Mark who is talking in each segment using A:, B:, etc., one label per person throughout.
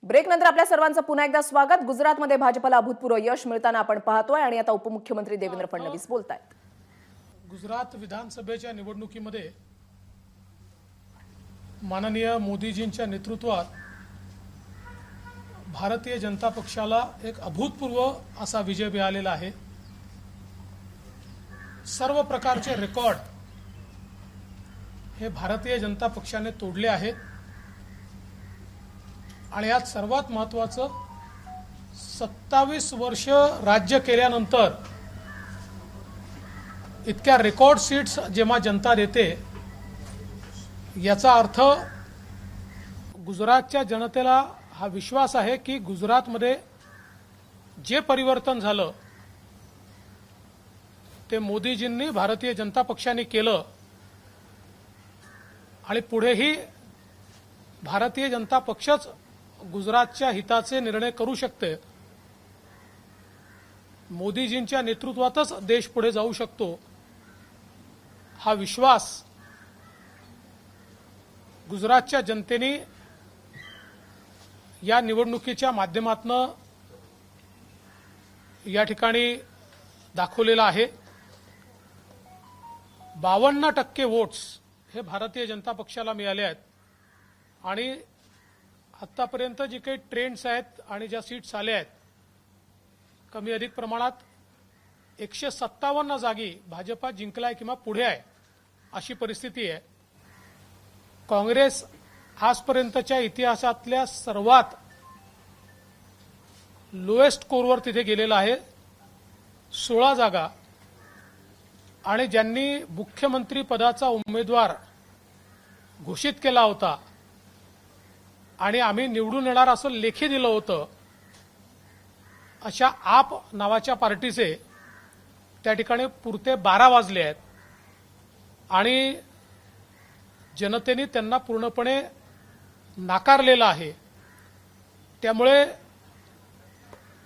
A: ब्रेकनंतर आपल्या सर्वांचं पुन्हा एकदा स्वागत। गुजरातमध्ये भाजपला अभूतपूर्व यश मिळताना आपण पाहतोय आणि आता उपमुख्यमंत्री देवेंद्र फडणवीस बोलतायत।
B: गुजरात विधानसभेच्या निवडणुकीमध्ये माननीय मोदीजींच्या नेतृत्वात भारतीय जनता पक्षाला एक अभूतपूर्व असा विजय मिळालेला आहे। सर्व प्रकारचे रेकॉर्ड हे भारतीय जनता पक्षाने तोडले आहेत आणि यात सर्वात महत्त्वाचं 27 वर्ष राज्य केल्यानंतर इतक्या रेकॉर्ड सीट्स जेव्हा जनता देते याचा अर्थ गुजरातच्या जनतेला हा विश्वास आहे की गुजरातमध्ये जे परिवर्तन झालं ते मोदीजींनी भारतीय जनता पक्षाने केलं आणि पुढेही भारतीय जनता पक्षच गुजरातच्या हिताचे निर्णय करू शकते। मोदीजींच्या नेतृत्वातच देश पुढे जाऊ शकतो हा विश्वास गुजरातच्या जनतेने या निवडणुकीच्या माध्यमातून या ठिकाणी दाखवलेला आहे। 52% वोट्स हे भारतीय जनता पक्षाला मिळाले आहेत आणि आतापर्यंत जी काही ट्रेंड्स आहेत आणि ज्या सीट्स आल्या आहेत कमी अधिक प्रमाणात 157 जागी भाजपा जिंकलाय किंवा पुढे आहे अशी परिस्थिती आहे। काँग्रेस आजपर्यंतच्या इतिहासातल्या सर्वात लोएस्ट स्कोरवर तिथे गेलेला आहे 16 जागा आणि ज्यांनी मुख्यमंत्री पदाचा उमेदवार घोषित केला होता आणि आम्ही निवडून येणार असं लेखी दिलं होतं अशा आप नावाच्या पार्टीचे त्या ठिकाणी पुरते 12 वाजले आहेत आणि जनतेने त्यांना पूर्णपणे नाकारलेलं आहे। त्यामुळे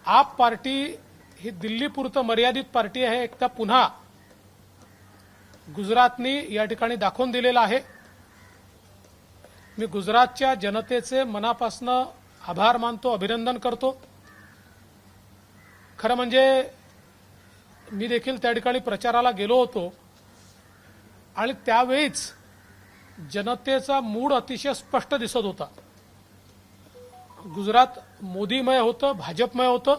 B: आप पार्टी ही दिल्लीपुरतं मर्यादित पार्टी आहे एकदा पुन्हा गुजरातनी या ठिकाणी दाखवून दिलेलं आहे। मी गुजरातच्या जनतेचे मनापासून आभार मानतो, अभिनंदन करतो। खरं म्हणजे मी देखील त्या ठिकाणी प्रचाराला गेलो होतो आणि त्यावेळीच जनतेचा मूड अतिशय स्पष्ट दिसत होता। गुजरात मोदीमय होतं, भाजपमय होतं।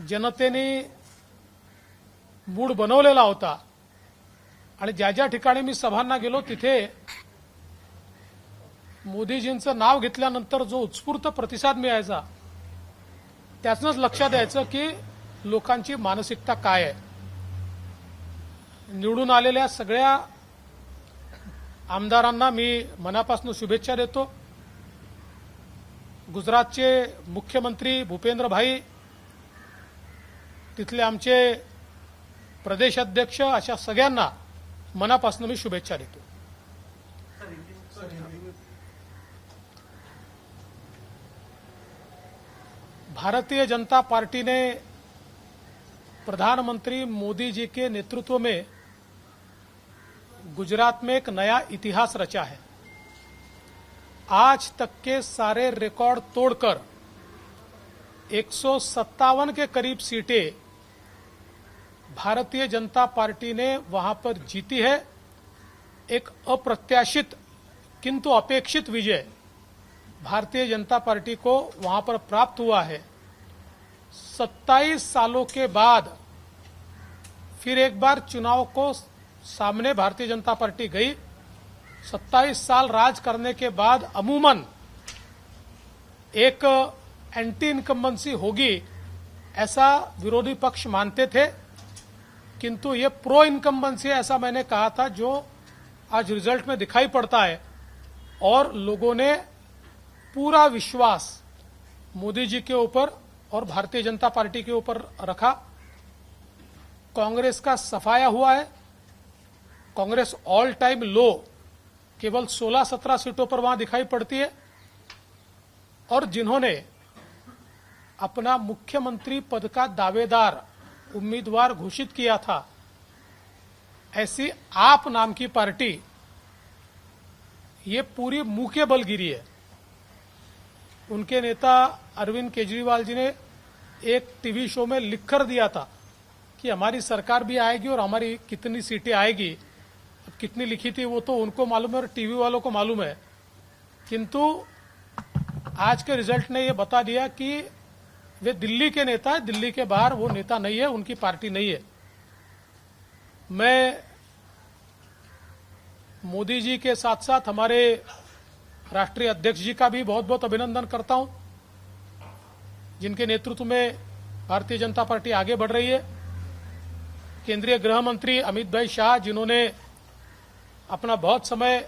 B: जनतेने मूड बनवलेला होता आणि ज्या ज्या ठिकाणी मी सभांना गेलो तिथे मोदीजींचं नाव घेतल्यानंतर जो उत्स्फूर्त प्रतिसाद मिळायचा त्यातूनच लक्षात यायचं की लोकांची मानसिकता काय आहे। निवडून आलेल्या सगळ्या आमदारांना मी मनापासून शुभेच्छा देतो। गुजरातचे मुख्यमंत्री भूपेंद्र भाई, तिथले आमचे प्रदेश अध्यक्ष अशा सगळ्यांना मनापासून मी शुभेच्छा देतो। भारतीय जनता पार्टी ने प्रधानमंत्री मोदी जी के नेतृत्व में गुजरात में एक नया इतिहास रचा है। आज तक के सारे रिकॉर्ड तोड़कर 157 के करीब सीटें भारतीय जनता पार्टी ने वहां पर जीती है। एक अप्रत्याशित किंतु अपेक्षित विजय भारतीय जनता पार्टी को वहां पर प्राप्त हुआ है। 27 सालों के बाद फिर एक बार चुनाव को सामने भारतीय जनता पार्टी गई। 27 साल राज करने के बाद अमूमन एक एंटी इनकम्बेंसी होगी ऐसा विरोधी पक्ष मानते थे, किंतु ये प्रो इनकम्बेंसी ऐसा मैंने कहा था जो आज रिजल्ट में दिखाई पड़ता है और लोगों ने पूरा विश्वास मोदी जी के ऊपर और भारतीय जनता पार्टी के ऊपर रखा। कांग्रेस का सफाया हुआ है। कांग्रेस ऑल टाइम लो केवल 16-17 सीटों पर वहां दिखाई पड़ती है और जिन्होंने अपना मुख्यमंत्री पद का दावेदार उम्मीदवार घोषित किया था ऐसी आप नाम की पार्टी ये पूरी मुंह के बल गिरी है। उनके नेता अरविंद केजरीवाल जी ने एक टीवी शो में लिखकर दिया था कि हमारी सरकार भी आएगी और हमारी कितनी सीटें आएगी। अब कितनी लिखी थी वो तो उनको मालूम है और टीवी वालों को मालूम है, किंतु आज के रिजल्ट ने ये बता दिया कि वे दिल्ली के नेता है, दिल्ली के बाहर वो नेता नहीं है, उनकी पार्टी नहीं है। मैं मोदी जी के साथ साथ हमारे राष्ट्रीय अध्यक्ष जी का भी बहुत बहुत अभिनंदन करता हूं, जिनके नेतृत्व में भारतीय जनता पार्टी आगे बढ़ रही है। केंद्रीय गृह मंत्री अमित भाई शाह, जिन्होंने अपना बहुत समय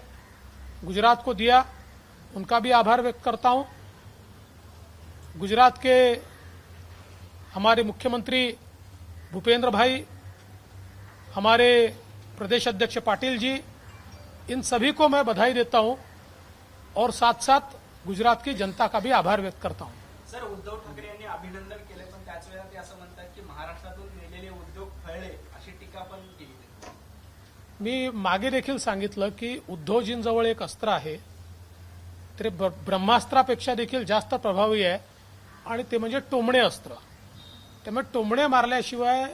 B: गुजरात को दिया, उनका भी आभार व्यक्त करता हूं। गुजरात के हमारे मुख्यमंत्री भूपेंद्र भाई, हमारे प्रदेश अध्यक्ष पाटिल जी, इन सभी को मैं बधाई देता हूं और साथ साथ गुजरात की जनता का भी आभार व्यक्त करता हूं।
C: सर, उद्धव ठाकरे यांनी अभिनंदन केले, पण त्याच वेळेला ते असं म्हणतात की महाराष्ट्रातून नेलेले उद्योग फळले, अशी टीका पण केली त्यांनी।
B: मी मागे देखील सांगितलं की उद्धवजींजवळ एक अस्त्र आहे, ते ब्रह्मास्त्रापेक्षा देखील जास्त प्रभावी आहे आणि ते म्हणजे टोमणे अस्त्र। त्यामुळे टोमणे मारल्याशिवाय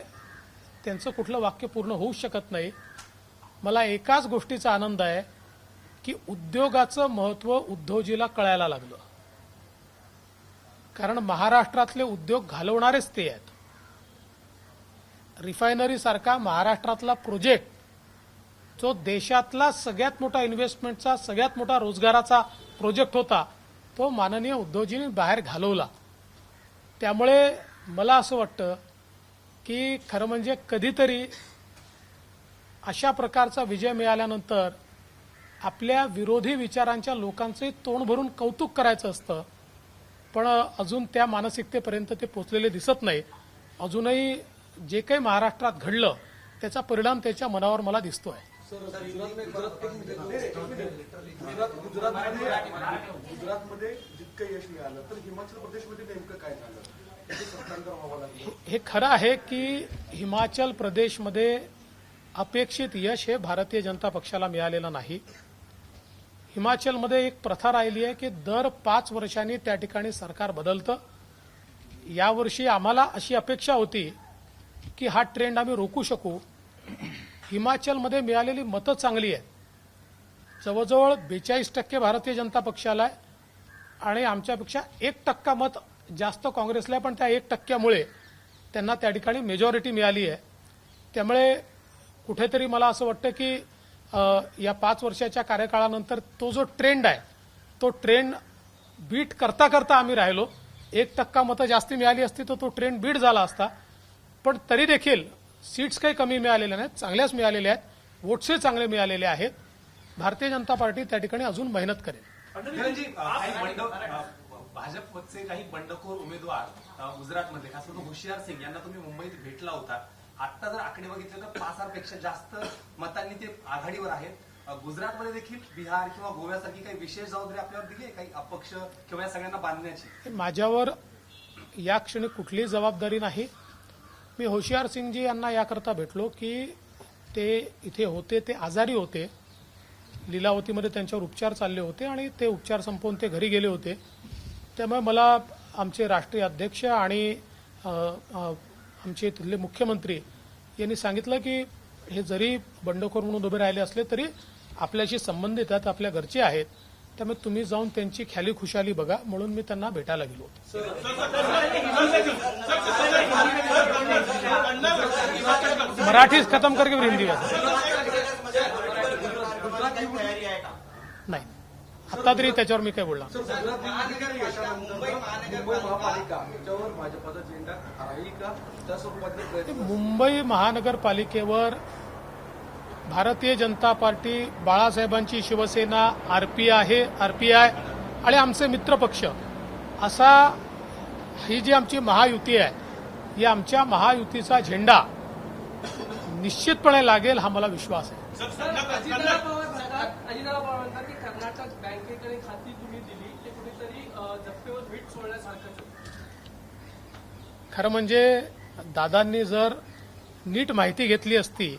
B: त्यांचं कुठलं वाक्य पूर्ण होऊ शकत नाही। मला एकाच गोष्टीचा आनंद आहे की उद्योगाचं महत्त्व उद्धवजीला कळायला लागलं, कारण महाराष्ट्रातले उद्योग घालवणारेच ते आहेत। रिफायनरी सारखा महाराष्ट्रातला प्रोजेक्ट, जो देशातला सगळ्यात मोठा इन्व्हेस्टमेंटचा, सगळ्यात मोठा रोजगाराचा प्रोजेक्ट होता, तो माननीय उद्धवजींनी बाहेर घालवला। त्यामुळे मला असं वाटतं की खरं म्हणजे कधीतरी अशा प्रकारचा विजय मिळाल्यानंतर आपल्या विरोधी विचारांच्या लोकांचे तोंड भरून कौतुक करायचं असतं, पण अजून त्या मानसिकतेपर्यंत ते पोचलेले दिसत नाही। अजूनही जे काही महाराष्ट्रात घडलं त्याचा परिणाम त्याच्या मनावर मला दिसतोय।
D: गुजरातमध्ये जितकं यश मिळालं तर हिमाचल प्रदेशमध्ये नेमकं काय झालं, त्याचं सत्तांतर व्हावं लागलं।
B: हे खरं आहे की हिमाचल प्रदेशमध्ये अपेक्षित यश हे भारतीय जनता पक्षाला मिळालेलं नाही। हिमाचलमध्ये एक प्रथा राहिली आहे की दर 5 वर्षांनी त्या ठिकाणी सरकार बदलतं। यावर्षी आम्हाला अशी अपेक्षा होती की हा ट्रेंड आम्ही रोखू शकू। हिमाचलमध्ये मिळालेली मतं चांगली आहेत, जवळजवळ 42% भारतीय जनता पक्षाला आहे आणि आमच्यापेक्षा 1% मत जास्त काँग्रेसला आहे, पण त्या 1%मुळे त्यांना त्या ठिकाणी मेजॉरिटी मिळाली आहे। त्यामुळे कुठेतरी मला असं वाटतं की या 5 वर्षाच्या कार्यकाळानंतर तो जो ट्रेंड आहे तो ट्रेंड बीट करता करता आम्ही राहिलो। 1% मतं जास्ती मिळाली असती तर तो ट्रेंड बीट झाला असता, पण तरी देखील सीट्स काही कमी मिळालेल्या नाहीत, चांगल्याच मिळालेल्या आहेत, वोट्सही चांगले मिळालेले आहेत। भारतीय जनता पार्टी त्या ठिकाणी अजून मेहनत करेल।
E: भाजपचे काही बंडखोर उमेदवार गुजरातमध्ये, खास करून हुशियार सिंग यांना तुम्ही मुंबईत भेटला होता। आता जर आकडे बघितले तर 5,000पेक्षा जास्त मतांनी ते आघाडीवर आहेत। गुजरातमध्ये देखील बिहार किंवा गोव्यासारखी काही विशेष जबाबदारी आपल्यावर दिली आहे, काही अपक्ष किंवा या सगळ्यांना बांधण्याची?
B: माझ्यावर या क्षणी कुठलीही जबाबदारी नाही। मी हुशियार सिंगजी यांना याकरता भेटलो की ते इथे होते, ते आजारी होते, लीलावतीमध्ये त्यांच्यावर उपचार चालले होते आणि ते उपचार संपवून ते घरी गेले होते। त्यामुळे मला आमचे राष्ट्रीय अध्यक्ष आणि आमचे तिथले मुख्यमंत्री यांनी सांगितलं की हे जरी बंडखोर म्हणून उभे राहिले असले तरी आपल्याशी संबंधित आहेत, आपल्या घरचे आहेत, त्यामुळे तुम्ही जाऊन त्यांची ख्याली खुशाली बघा, म्हणून मी त्यांना भेटायला गेलो होतो। मराठी खत्म करके फिर हिंदी में नाही, आता तरी त्याच्यावर मी काय बोलणार।
D: मुंबई महापालिका त्याच्यावर भाजपचा झेंडा राहील का, त्या स्वरूपातले प्रयत्न?
B: मुंबई महानगरपालिकेवर भारतीय जनता पार्टी, बाळासाहेबांची शिवसेना, आरपीआय आणि आमचे मित्रपक्ष असा ही जी आमची महायुती आहे, या आमच्या महायुतीचा झेंडा निश्चितपणे लागेल हा मला विश्वास आहे।
F: अजितदादा पवार म्हणतात की कर्नाटक बँकेकडे खाती तुम्ही दिली, ते कुठेतरी जप्तेवर वीट सोडण्यासारखं।
B: खरं म्हणजे दादांनी जर नीट माहिती घेतली असती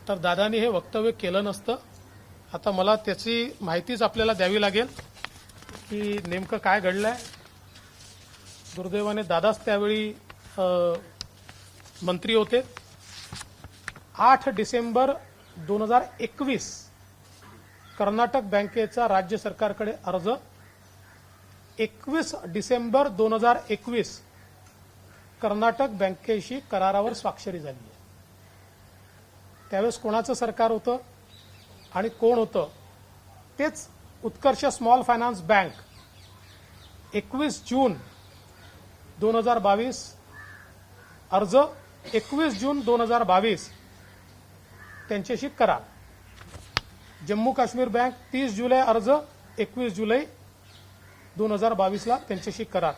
B: तर दादांनी हे वक्तव्य केलं नसतं। आता मला त्याची माहितीच आपल्याला द्यावी लागेल। की नेमकं काय घडलंय. दुर्दैवाने दादाच त्यावेळी मंत्री होते. 8 डिसेंबर 2021 कर्नाटक बँकेचा राज्य सरकारकडे अर्ज. 21 डिसेंबर 2021 कर्नाटक बँकेशी करारावर स्वाक्षरी झाली आहे. त्यावेळेस कोणाचं सरकार होतं आणि कोण होतं? तेच उत्कर्ष स्मॉल फायनान्स बँक. 21 जून 2022 अर्ज, 21 जून 2022 त्यांच्याशी करार. जम्मू काश्मीर बँक 30 जुलै अर्ज, 21 जुलै 2022ला त्यांच्याशी करार.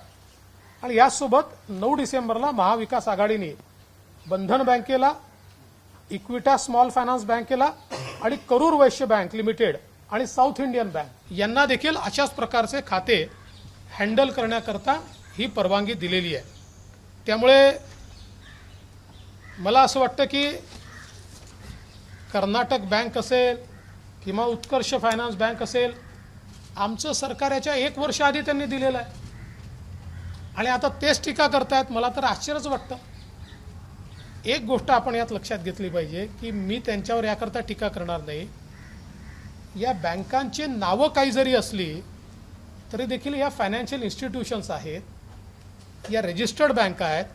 B: आणि यासोबत 9 डिसेंबरला महाविकास आघाडीने बंधन बँकेला, इक्विटा स्मॉल फायनान्स बँकेला आणि करूर वैश्य बँक लिमिटेड आणि साऊथ इंडियन बँक यांना देखील अशाच प्रकारचे खाते हँडल करण्याकरता ही परवानगी दिलेली आहे. त्यामुळे मला असं वाटतं की कर्नाटक बँक असेल किंवा उत्कर्ष फायनान्स बँक असेल, आमचं सरकार याच्या 1 वर्ष आधी त्यांनी दिलेलं आहे आणि आता तेच टीका करतायत. मला तर आश्चर्यच वाटतं. एक गोष्ट आपण यात लक्षात घेतली पाहिजे की मी त्यांच्यावर याकरता टीका करणार नाही. या बँकांची नावं काही जरी असली तरी देखील या फायनान्शियल इन्स्टिट्यूशन्स आहेत, या रजिस्टर्ड बँका आहेत.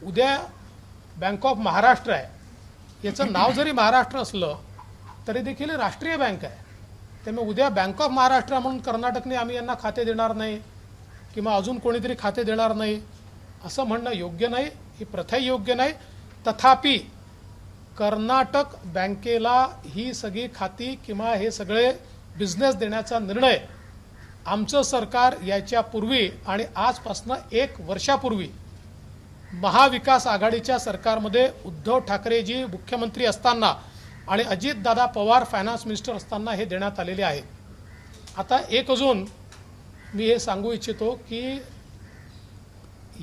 B: उद्या बँक ऑफ महाराष्ट्र आहे, याचं नाव जरी महाराष्ट्र असलं तरी देखील राष्ट्रीय बँक आहे. त्यामुळे उद्या बँक ऑफ महाराष्ट्र म्हणून कर्नाटकने आम्ही यांना खाते देणार नाही किंवा अजून कोणीतरी खाते देणार नाही असं म्हणणं योग्य नाही. ही प्रथाही योग्य नाही. तथापि कर्नाटक बँकेला ही सगळी खाती किंवा हे सगळे बिझनेस देण्याचा निर्णय आमचं सरकार याच्यापूर्वी आणि आजपासून 1 वर्षापूर्वी महाविकास आघाडीच्या सरकारमध्ये उद्धव ठाकरेजी मुख्यमंत्री असताना आणि अजितदादा पवार फायनान्स मिनिस्टर असताना हे देण्यात आलेले आहे. आता एक अजून मी हे सांगू इच्छितो की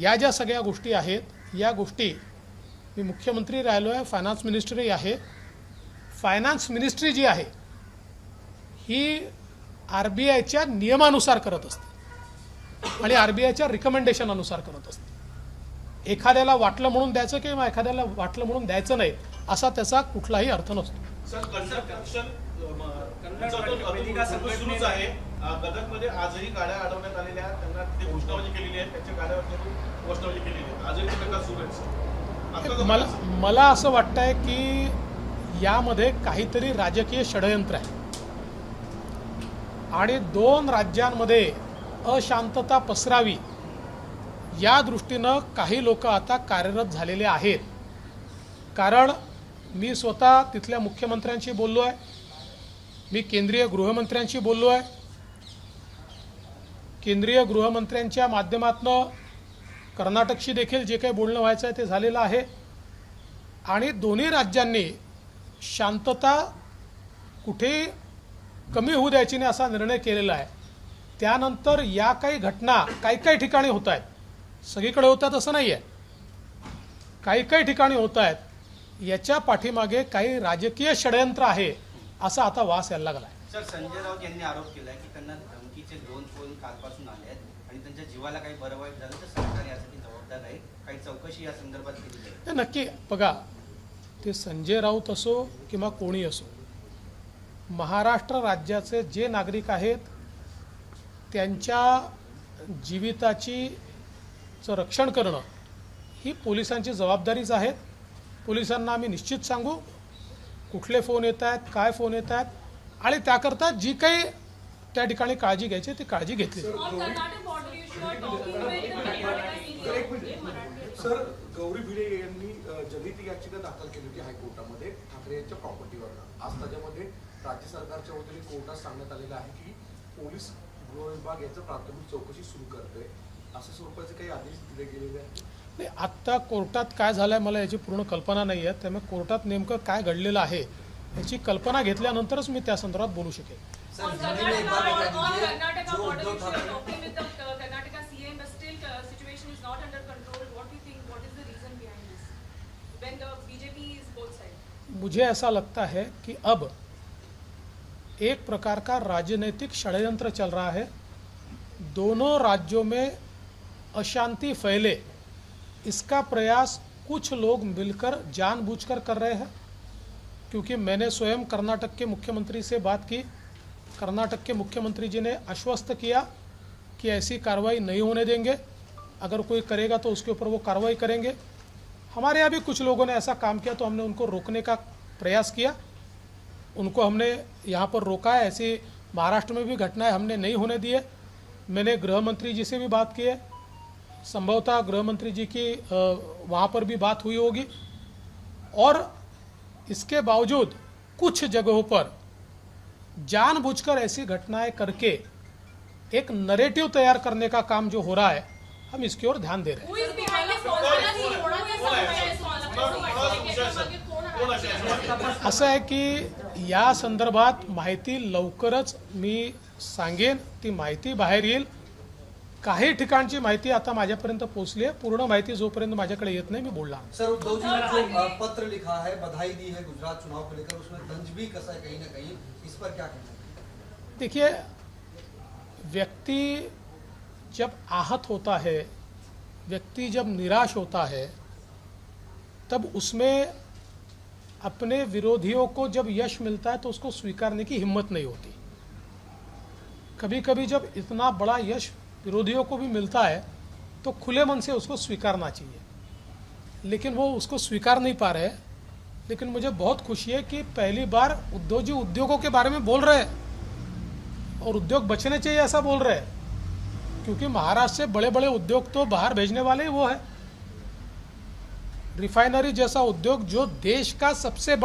B: या ज्या सगळ्या गोष्टी आहेत, या गोष्टी मी मुख्यमंत्री राहिलो आहे, फायनान्स मिनिस्टरही आहे. फायनान्स मिनिस्ट्री जी आहे ही आरबीआयच्या नियमानुसार करत असते आणि आरबीआयच्या रिकमेंडेशन अनुसार करत असते. एखाद्याला वाटलं म्हणून द्यायचं किंवा एखाद्याला वाटलं म्हणून द्यायचं नाही असा त्याचा कुठलाही अर्थ नसतो.
D: सर, कंस्ट्रक्शन सुरूच आहे. गदगमध्ये आजही गाड्या अडवण्यात आलेल्या आहेत. त्यांना ते घोषणाबाजी केलेली आहे, त्यांच्या गाड्यावर घोषणाबाजी केलेली आहे. आजही ते प्रकार सुरू आहेत.
B: मला असं वाटतंय की यामध्ये काहीतरी राजकीय षडयंत्र आहे आणि 2 राज्यांमध्ये अशांतता पसरावी या दृष्टीनं काही लोक आता कार्यरत झालेले आहेत. कारण मी स्वतः तिथल्या मुख्यमंत्र्यांशी बोललो आहे, मी केंद्रीय गृहमंत्र्यांशी बोललो आहे. केंद्रीय गृहमंत्र्यांच्या माध्यमातून कर्नाटकशी देखील जे काही बोलणं व्हायचं आहे ते झालेलं आहे आणि दोन्ही राज्यांनी शांतता कुठेही कमी होऊ द्यायची नाही असा निर्णय केलेला आहे. त्यानंतर या काही घटना काही ठिकाणी होत आहेत, सगळीकडे होतात असं नाही आहे, काही ठिकाणी होत आहेत. याच्या पाठीमागे काही राजकीय षडयंत्र आहे असा आता वास यायला लागला आहे.
C: सर, संजय राऊत यांनी आरोप केलाय की त्यांना धमकीचे 2 फोन कालपासून आले आहेत आणि त्यांच्या जीवाला काही बरं वाईट झालं तर सरकार यासाठी जबाबदार आहे. काही चौकशी या संदर्भात केली आहे.
B: नक्की बघा, ते संजय राऊत असो किंवा कोणी असो, महाराष्ट्र राज्याचे जे नागरिक आहेत त्यांच्या जीविताची रक्षण करणं ही पोलिसांची जबाबदारीच आहे. पोलिसांना आम्ही निश्चित सांगू कुठले फोन येत आहेत, काय फोन येत आहेत आणि त्याकरता जी काही त्या ठिकाणी काळजी घ्यायची ती काळजी घेतली.
D: सर, गौरी भिडे यांनी जनहित याचिका दाखल केली होती हायकोर्टामध्ये ठाकरे यांच्या प्रॉपर्टीवर. आज त्याच्यामध्ये राज्य सरकारच्या वतीने कोर्टात सांगण्यात आलेलं आहे की पोलीस गृह विभाग याचं प्राथमिक चौकशी सुरू करतोय. अशा स्वरूपाचे काही आदेश दिले गेलेले आहेत?
B: नाही, आत्ता कोर्टात काय झालंय मला याची पूर्ण कल्पना नाही आहे. त्यामुळे कोर्टात नेमकं काय घडलेलं आहे याची कल्पना घेतल्यानंतरच मी त्या संदर्भात बोलू शकेन. मुझे ऐसा लगता है कि अब एक प्रकार का राजनीतिक षड्यंत्र चल रहा है दोनों राज्यों में अशांति फैले, इसका प्रयास कुछ लोग मिलकर जानबूझकर कर रहे हैं। क्योंकि मैंने स्वयं कर्नाटक के मुख्यमंत्री से बात की, कर्नाटक के मुख्यमंत्री जी ने आश्वस्त किया कि ऐसी कार्रवाई नहीं होने देंगे, अगर कोई करेगा तो उसके ऊपर वो कार्रवाई करेंगे। हमारे यहाँ भी कुछ लोगों ने ऐसा काम किया तो हमने उनको रोकने का प्रयास किया, उनको हमने यहाँ पर रोका है। ऐसी महाराष्ट्र में भी घटनाएं हमने नहीं होने दिए। मैंने गृह मंत्री जी से भी बात की है, संभवतः गृह मंत्री जी की वहाँ पर भी बात हुई होगी। और इसके बावजूद कुछ जगहों पर जानबूझकर ऐसी घटनाएं करके एक नैरेटिव तैयार करने का काम जो हो रहा है, हम इसकी ओर ध्यान दे रहे हैं। असं आहे की या संदर्भात माहिती लवकरच मी सांगेन, ती माहिती बाहेर येईल। काही ठिकाणची माहिती आता माझ्यापर्यंत पोहोचली आहे, पूर्ण माहिती जोपर्यंत माझ्याकडे येत नाही मी बोलणार नाही।
G: सर, उद्धव जी ने जो पत्र लिखा है, बधाई दी है गुजरात चुनाव को लेकर, उसमें तंज भी कसा है कहीं ना कहीं, इस पर क्या कहना है?
B: देखिए, व्यक्ति जब आहत होता है, व्यक्ति जब निराश होता है, तब उसमें अपने विरोधियों को जब यश मिलता है तो उसको स्वीकारने की हिम्मत नहीं होती। कभी कभी जब इतना बड़ा यश विरोधियों को भी मिलता है तो खुले मन से उसको स्वीकारना चाहिए, लेकिन वो उसको स्वीकार नहीं पा रहे। लेकिन मुझे बहुत खुशी है कि पहली बार उद्धव जी उद्योगों के बारे में बोल रहे हैं और उद्योग बचने चाहिए ऐसा बोल रहे हैं, क्योंकि महाराष्ट्र से बड़े बड़े उद्योग तो बाहर भेजने वाले ही वो है। रिफाइनरी जैसा उद्योग जो देश का सबसे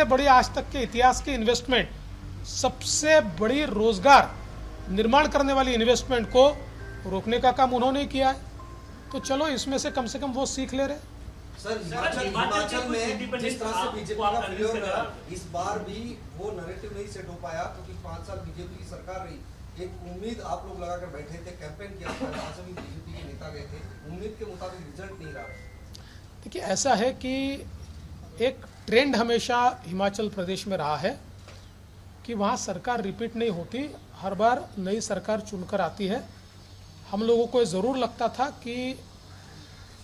B: बड़ी आज तक के इतिहास की इन्वेस्टमेंट, सबसे बड़ी रोजगार निर्माण करने वाली इन्वेस्टमेंट को रोकने का काम उन्होंने किया है। तो चलो इसमें से कम वो सीख ले रहे।
G: सर, हिमाचल में जिस तरह से बीजेपी का फेल्योर रहा, इस बार भी वो नैरेटिव नहीं सेट हो पाया, क्योंकि 5 साल बीजेपी की सरकार रही। एक उम्मीद आप लोग लगाकर बैठे थे, कैंपेन किया था, जहाँ से भी बीजेपी के नेता गए थे, उम्मीद के मुताबिक रिजल्ट नहीं रहा।
B: देखिए, ऐसा है कि एक ट्रेंड हमेशा हिमाचल प्रदेश में रहा है कि वहाँ सरकार रिपीट नहीं होती, हर बार नई सरकार चुनकर आती है। हम लोगों को ज़रूर लगता था कि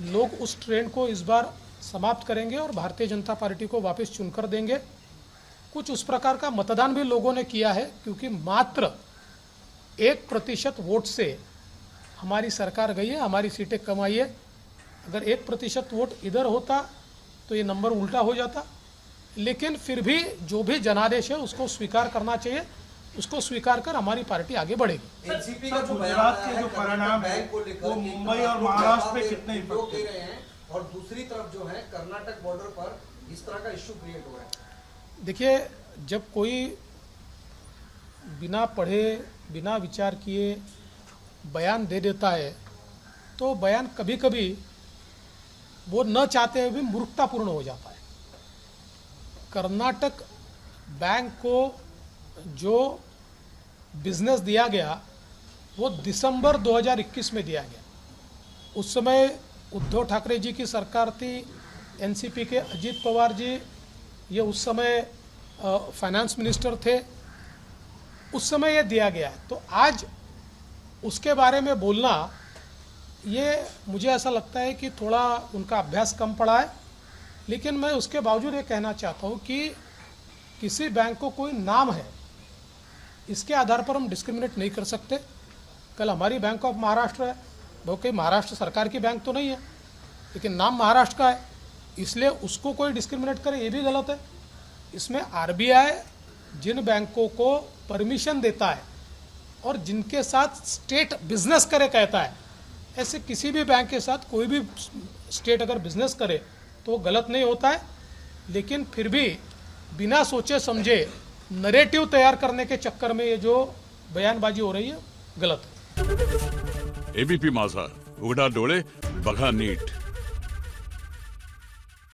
B: लोग उस ट्रेंड को इस बार समाप्त करेंगे और भारतीय जनता पार्टी को वापस चुनकर देंगे। कुछ उस प्रकार का मतदान भी लोगों ने किया है, क्योंकि मात्र 1% वोट से हमारी सरकार गई है, हमारी सीटें कम आई है। अगर 1% वोट इधर होता तो ये नंबर उल्टा हो जाता। लेकिन फिर भी जो भी जनादेश है उसको स्वीकार करना चाहिए, उसको स्वीकार कर हमारी पार्टी आगे बढ़ेगी।
G: एनसीपी का जो
H: गुजरात
G: बयान
H: के
G: है,
H: जो परिणाम है
G: बैंक को लेकर
H: वो
G: कि
H: मुंबई और महाराष्ट्र पे
G: लोग
H: कितने
G: विरोध
H: इफेक्ट
G: दे रहे हैं, और दूसरी तरफ जो है कर्नाटक बॉर्डर पर इस तरह का इश्यू क्रिएट हो रहा है।
B: देखिए, जब कोई बिना पढ़े बिना विचार किए बयान दे देता है तो बयान कभी कभी वो न चाहते हुए भी मूर्खतापूर्ण हो जाता है। कर्नाटक बैंक को जो बिजनेस दिया गया वो दिसंबर 2021 में दिया गया। उस समय उद्धव ठाकरे जी की सरकार थी, एनसीपी के अजीत पवार जी ये उस समय फाइनेंस मिनिस्टर थे, उस समय ये दिया गया है। तो आज उसके बारे में बोलना, ये मुझे ऐसा लगता है कि थोड़ा उनका अभ्यास कम पड़ा है। लेकिन मैं उसके बावजूद ये कहना चाहता हूँ कि किसी बैंक को कोई नाम है, इसके आधार पर हम डिस्क्रिमिनेट नहीं कर सकते। कल हमारी बैंक ऑफ महाराष्ट्र है, वो कोई महाराष्ट्र सरकार की बैंक तो नहीं है, लेकिन नाम महाराष्ट्र का है, इसलिए उसको कोई डिस्क्रिमिनेट करे ये भी गलत है। इसमें आरबीआई जिन बैंकों को परमिशन देता है और जिनके साथ स्टेट बिजनेस करे कहता है, ऐसे किसी भी बैंक के साथ कोई भी स्टेट अगर बिजनेस करे तो वो गलत नहीं होता है। लेकिन फिर भी बिना सोचे समझे नैरेटिव तैयार करने के चक्कर में ये जो बयानबाजी हो रही है गलत है।
I: एबीपी माझा, उघडा डोळे बघा नीट।